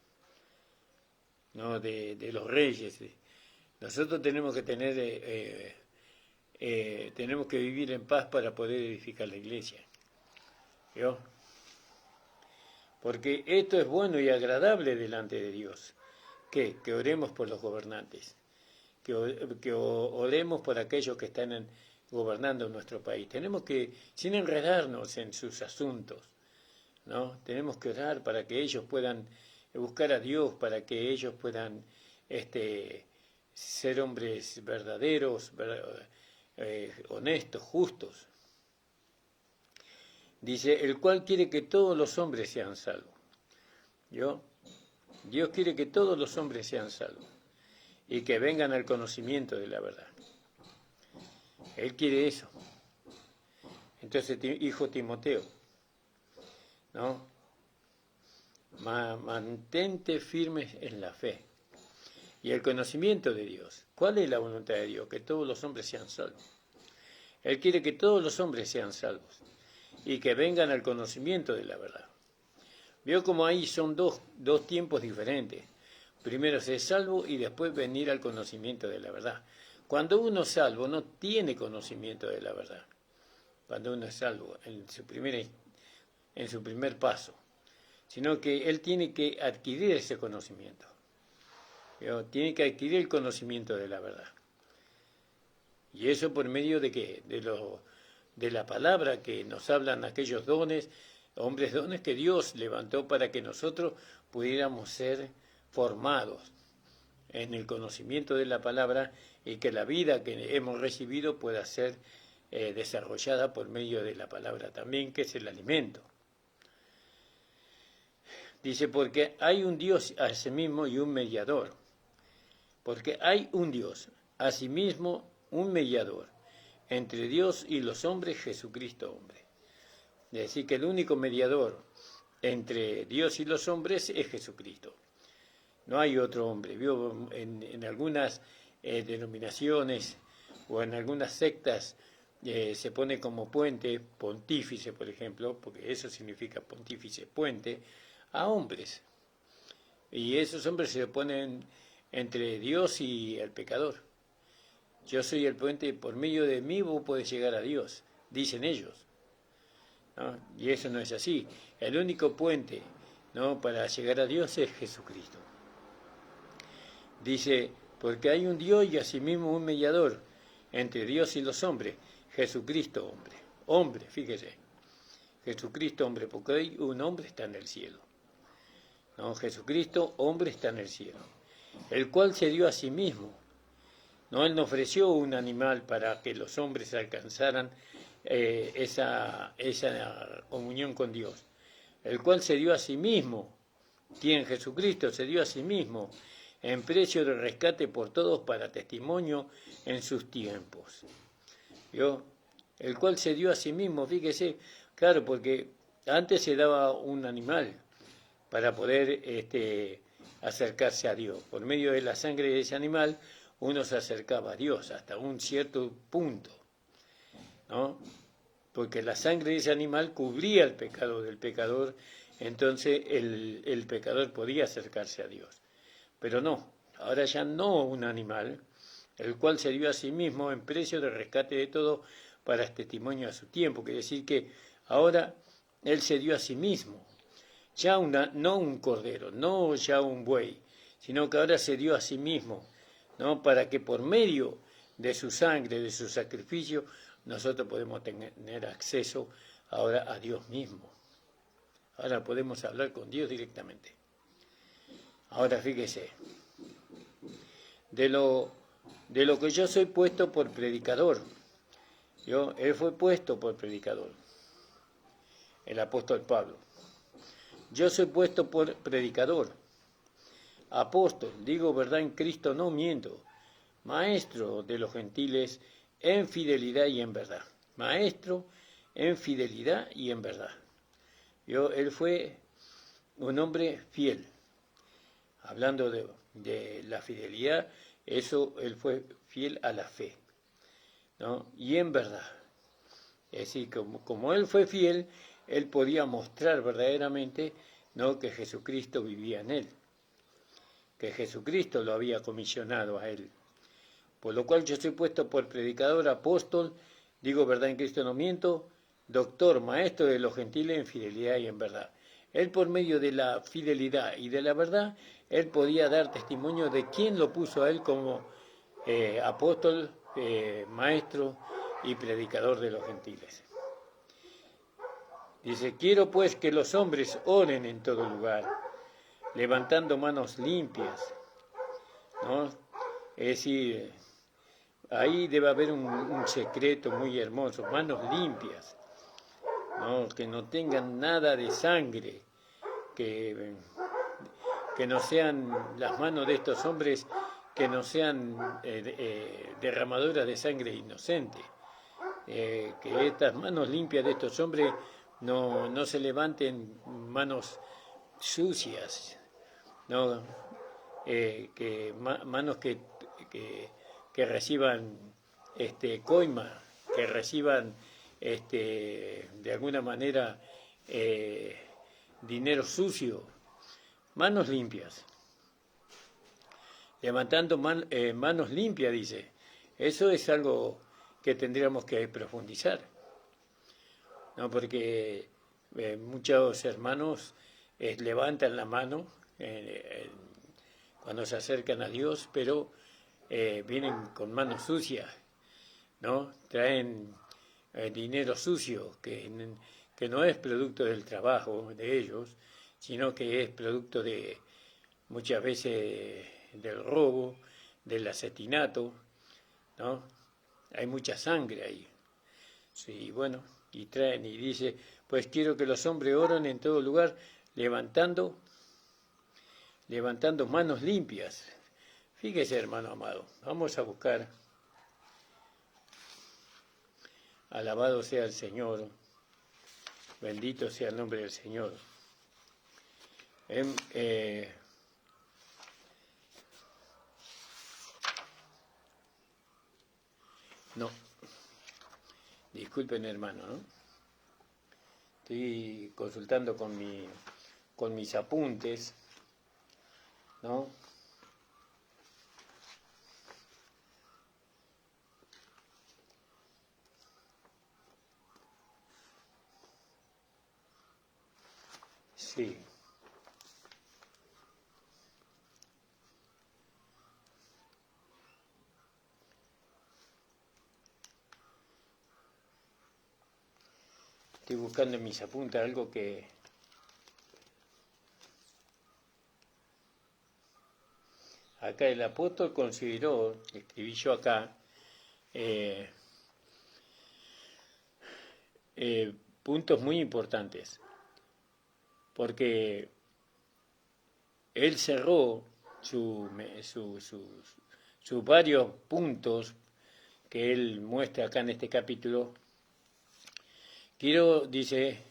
¿no?, de los reyes. Nosotros tenemos que tenemos que vivir en paz para poder edificar la iglesia. ¿Vio? Porque esto es bueno y agradable delante de Dios, que oremos por los gobernantes, que oremos por aquellos que están gobernando nuestro país. Tenemos que, sin enredarnos en sus asuntos, ¿no? Tenemos que orar para que ellos puedan buscar a Dios, para que ellos puedan ser hombres verdaderos, honestos, justos. Dice, el cual quiere que todos los hombres sean salvos. Dios quiere que todos los hombres sean salvos y que vengan al conocimiento de la verdad. Él quiere eso. Entonces, hijo Timoteo, ¿no? Mantente firme en la fe y el conocimiento de Dios. ¿Cuál es la voluntad de Dios? Que todos los hombres sean salvos. Él quiere que todos los hombres sean salvos y que vengan al conocimiento de la verdad. Vio como ahí son dos tiempos diferentes. Primero ser salvo y después venir al conocimiento de la verdad. Cuando uno es salvo no tiene conocimiento de la verdad. Cuando uno es salvo en su primer paso. Sino que él tiene que adquirir ese conocimiento. ¿Vio? Tiene que adquirir el conocimiento de la verdad. Y eso por medio de ¿qué? De la palabra que nos hablan aquellos dones, hombres dones que Dios levantó para que nosotros pudiéramos ser formados en el conocimiento de la palabra y que la vida que hemos recibido pueda ser desarrollada por medio de la palabra también, que es el alimento. Dice, porque hay un Dios asimismo y un mediador. Porque hay un Dios, asimismo un mediador, entre Dios y los hombres, Jesucristo hombre. Es decir, que el único mediador entre Dios y los hombres es Jesucristo. No hay otro hombre. ¿Vio? En algunas denominaciones o en algunas sectas se pone como puente, pontífice, por ejemplo, porque eso significa pontífice, puente, a hombres. Y esos hombres se ponen entre Dios y el pecador. Yo soy el puente, por medio de mí vos podés llegar a Dios, dicen ellos, ¿no? Y eso no es así. El único puente, ¿no?, para llegar a Dios es Jesucristo. Dice, porque hay un Dios y asimismo un mediador entre Dios y los hombres, Jesucristo hombre. Hombre, fíjese, Jesucristo hombre, porque hoy un hombre está en el cielo. ¿No? Jesucristo hombre está en el cielo, el cual se dio a sí mismo. No, él no ofreció un animal para que los hombres alcanzaran esa comunión con Dios, el cual se dio a sí mismo. ¿Quién? Jesucristo se dio a sí mismo en precio de rescate por todos para testimonio en sus tiempos. ¿Vio? El cual se dio a sí mismo, fíjese, claro, porque antes se daba un animal para poder acercarse a Dios. Por medio de la sangre de ese animal uno se acercaba a Dios hasta un cierto punto, ¿no? Porque la sangre de ese animal cubría el pecado del pecador, entonces el pecador podía acercarse a Dios. Pero no, ahora ya no un animal, el cual se dio a sí mismo en precio de rescate de todo para testimonio a su tiempo. Quiere decir que ahora él se dio a sí mismo, ya no un cordero, no ya un buey, sino que ahora se dio a sí mismo, ¿no?, para que por medio de su sangre, de su sacrificio, nosotros podemos tener acceso ahora a Dios mismo. Ahora podemos hablar con Dios directamente. Ahora fíjese, de lo que yo soy puesto por predicador, él fue puesto por predicador, el apóstol Pablo. Yo soy puesto por predicador, apóstol, digo verdad en Cristo, no miento, maestro de los gentiles en fidelidad y en verdad. Maestro en fidelidad y en verdad. Él fue un hombre fiel. Hablando de la fidelidad, él fue fiel a la fe, ¿no? Y en verdad. Es decir, como él fue fiel, él podía mostrar verdaderamente, ¿no?, que Jesucristo vivía en él, que Jesucristo lo había comisionado a él. Por lo cual yo soy puesto por predicador, apóstol, digo verdad en Cristo no miento, doctor, maestro de los gentiles en fidelidad y en verdad. Él por medio de la fidelidad y de la verdad, él podía dar testimonio de quién lo puso a él como apóstol, maestro y predicador de los gentiles. Dice, quiero pues que los hombres oren en todo lugar, levantando manos limpias, ¿no? Es decir, ahí debe haber un secreto muy hermoso, manos limpias, ¿no? Que no tengan nada de sangre, que no sean las manos de estos hombres, que no sean derramadoras de sangre inocente, que estas manos limpias de estos hombres no se levanten manos sucias, ¿no? Manos que reciban coima, que reciban de alguna manera dinero sucio, manos limpias, levantando manos limpias, dice. Eso es algo que tendríamos que profundizar, ¿no? Porque muchos hermanos levantan la mano cuando se acercan a Dios, pero vienen con manos sucias, ¿no? Traen dinero sucio, que no es producto del trabajo de ellos, sino que es producto de muchas veces del robo, del asesinato, ¿no? Hay mucha sangre ahí. Sí, bueno, y traen y dice, pues quiero que los hombres oren en todo lugar, levantando manos limpias. Fíjese, hermano amado, vamos a buscar. Alabado sea el Señor, bendito sea el nombre del Señor. No, disculpen, hermano, ¿no? Estoy consultando con mis apuntes, ¿no? Sí. Estoy buscando en mis apuntes algo que... Acá el apóstol consideró, escribí yo acá, puntos muy importantes, porque él cerró sus varios puntos que él muestra acá en este capítulo. Quiero, dice,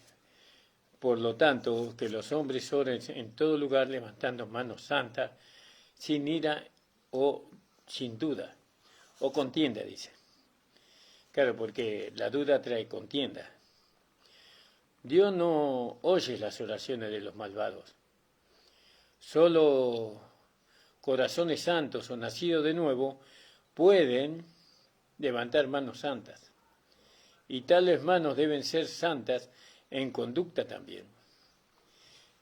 por lo tanto, que los hombres oren en todo lugar levantando manos santas, sin ira o sin duda, o contienda, dice. Claro, porque la duda trae contienda. Dios no oye las oraciones de los malvados. Solo corazones santos o nacidos de nuevo pueden levantar manos santas. Y tales manos deben ser santas en conducta también.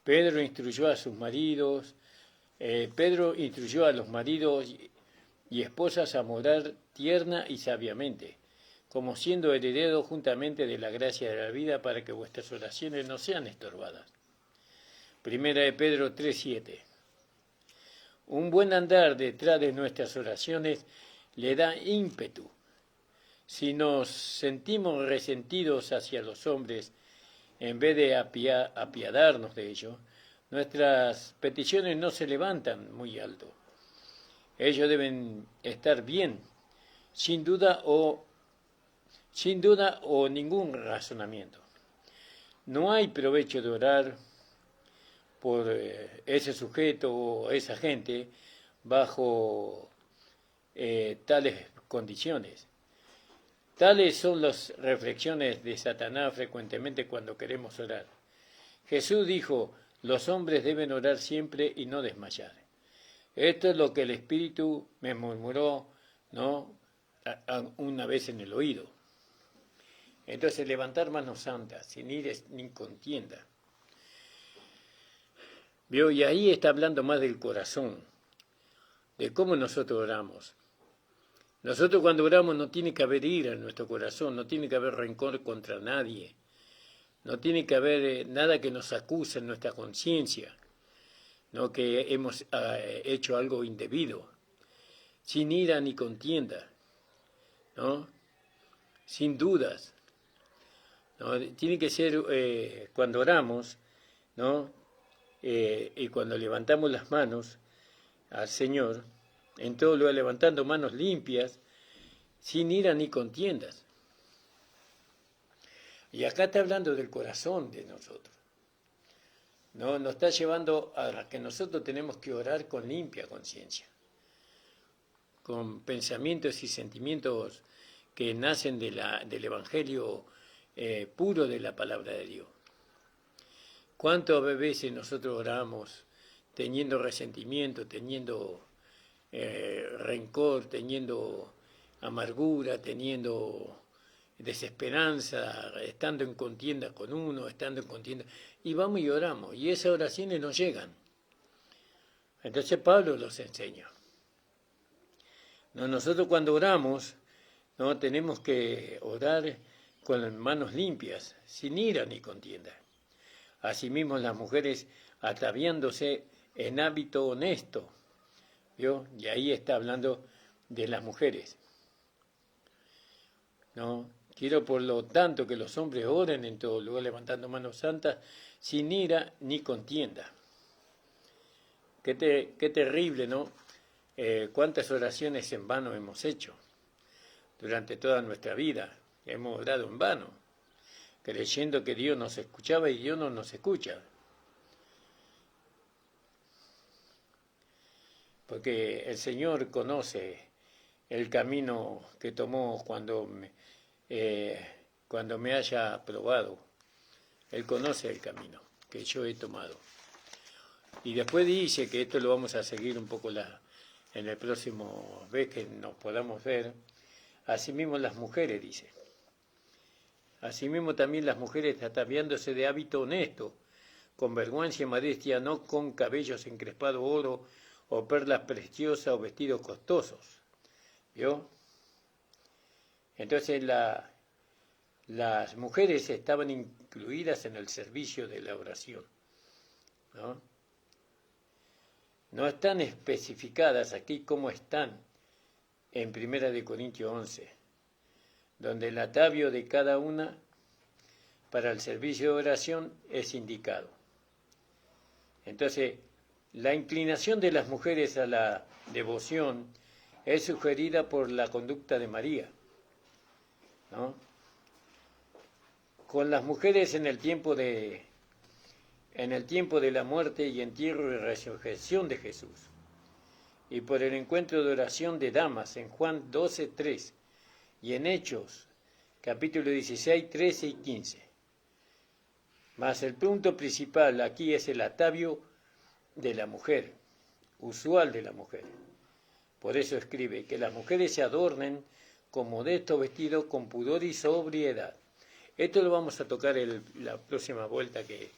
Pedro instruyó a sus maridos, Pedro instruyó a los maridos y esposas a morar tierna y sabiamente, como siendo herederos juntamente de la gracia de la vida, para que vuestras oraciones no sean estorbadas. Primera de Pedro 3:7. Un buen andar detrás de nuestras oraciones le da ímpetu. Si nos sentimos resentidos hacia los hombres, en vez de apiadarnos de ellos, nuestras peticiones no se levantan muy alto. Ellos deben estar bien, sin duda o ningún razonamiento. No hay provecho de orar por ese sujeto o esa gente bajo tales condiciones. Tales son las reflexiones de Satanás frecuentemente cuando queremos orar. Jesús dijo, los hombres deben orar siempre y no desmayar. Esto es lo que el Espíritu me murmuró, ¿no?, una vez en el oído. Entonces, levantar manos santas, sin ira ni contienda. ¿Vio? Y ahí está hablando más del corazón, de cómo nosotros oramos. Nosotros cuando oramos no tiene que haber ira en nuestro corazón, no tiene que haber rencor contra nadie, no tiene que haber nada que nos acuse en nuestra conciencia, no que hemos hecho algo indebido, sin ira ni contienda, ¿no? Sin dudas, ¿no? Tiene que ser cuando oramos, ¿no? Y cuando levantamos las manos al Señor, en todo lugar levantando manos limpias, sin ira ni contiendas. Y acá está hablando del corazón de nosotros. ¿No? Nos está llevando a que nosotros tenemos que orar con limpia conciencia, con pensamientos y sentimientos que nacen del Evangelio puro de la palabra de Dios. ¿Cuántas veces nosotros oramos teniendo resentimiento, teniendo rencor, teniendo amargura, teniendo desesperanza, estando en contienda con uno, estando en contienda, y vamos y oramos, y esas oraciones nos llegan. Entonces Pablo los enseña. No, nosotros cuando oramos, no tenemos que orar con las manos limpias, sin ira ni contienda. Asimismo las mujeres ataviándose en hábito honesto, ¿vio? Y ahí está hablando de las mujeres, ¿no? Quiero por lo tanto que los hombres oren en todo lugar levantando manos santas, sin ira ni contienda. Qué terrible, ¿no? Cuántas oraciones en vano hemos hecho durante toda nuestra vida. Hemos orado en vano, creyendo que Dios nos escuchaba y Dios no nos escucha. Porque el Señor conoce el camino que tomó cuando me haya probado. Él conoce el camino que yo he tomado. Y después dice que esto lo vamos a seguir un poco en el próximo vez que nos podamos ver. Asimismo las mujeres, dice. Asimismo también las mujeres ataviándose de hábito honesto, con vergüenza y modestia, no con cabellos encrespados oro o perlas preciosas o vestidos costosos. ¿Vio? Entonces las mujeres estaban incluidas en el servicio de la oración, ¿no? No están especificadas aquí como están en 1 Corintios 11, donde el atavio de cada una para el servicio de oración es indicado. Entonces, la inclinación de las mujeres a la devoción es sugerida por la conducta de María, ¿no? Con las mujeres en el tiempo de la muerte y entierro y resurrección de Jesús, y por el encuentro de oración de damas en Juan 12:3 y en Hechos capítulo 16, 13 y 15. Mas el punto principal aquí es el atavio de la mujer, usual de la mujer. Por eso escribe que las mujeres se adornen con modesto vestido, con pudor y sobriedad. Esto lo vamos a tocar la próxima vuelta, que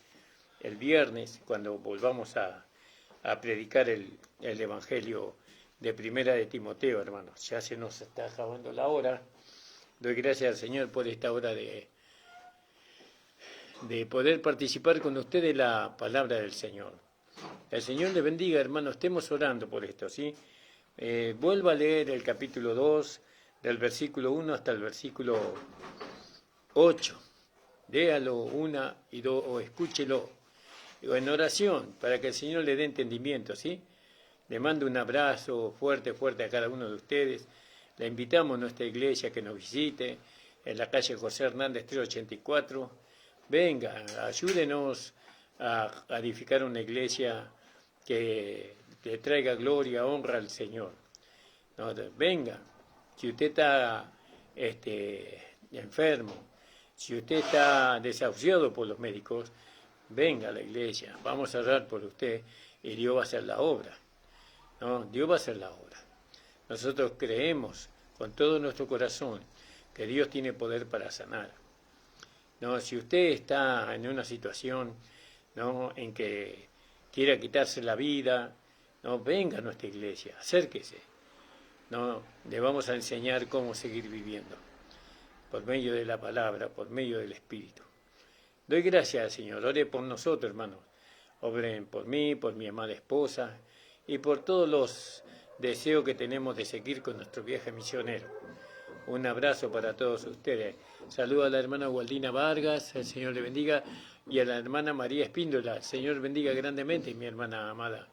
el viernes, cuando volvamos a predicar el Evangelio de Primera de Timoteo, hermanos. Ya se nos está acabando la hora. Doy gracias al Señor por esta hora de poder participar con ustedes la palabra del Señor. El Señor le bendiga, hermanos. Estemos orando por esto, ¿sí? Vuelva a leer el capítulo 2, del versículo 1 hasta el versículo 8. Léalo una y dos, o escúchelo en oración, para que el Señor le dé entendimiento, ¿sí? Le mando un abrazo fuerte a cada uno de ustedes. Le invitamos a nuestra iglesia que nos visite en la calle José Hernández 384. Venga, ayúdenos a edificar una iglesia que le traiga gloria, honra al Señor. No, venga, si usted está enfermo, si usted está desahuciado por los médicos, venga a la iglesia, vamos a orar por usted y Dios va a hacer la obra. ¿No? Dios va a hacer la obra. Nosotros creemos con todo nuestro corazón que Dios tiene poder para sanar. ¿No? Si usted está en una situación, ¿no?, en que quiera quitarse la vida, no, venga a nuestra iglesia, acérquese. No, le vamos a enseñar cómo seguir viviendo, por medio de la palabra, por medio del Espíritu. Doy gracias al Señor, ore por nosotros, hermanos. Obren por mí, por mi amada esposa y por todos los deseos que tenemos de seguir con nuestro viaje misionero. Un abrazo para todos ustedes. Saludo a la hermana Waldina Vargas, el Señor le bendiga, y a la hermana María Espíndola, el Señor bendiga grandemente, mi hermana amada.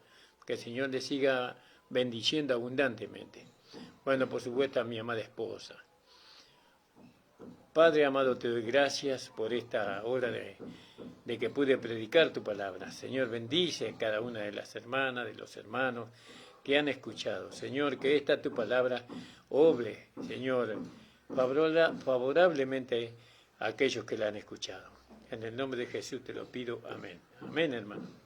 Que el Señor le siga bendiciendo abundantemente. Bueno, por supuesto, a mi amada esposa. Padre amado, te doy gracias por esta hora de que pude predicar tu palabra. Señor, bendice a cada una de las hermanas, de los hermanos que han escuchado. Señor, que esta tu palabra obre, Señor, favorablemente a aquellos que la han escuchado. En el nombre de Jesús te lo pido. Amén. Amén, hermano.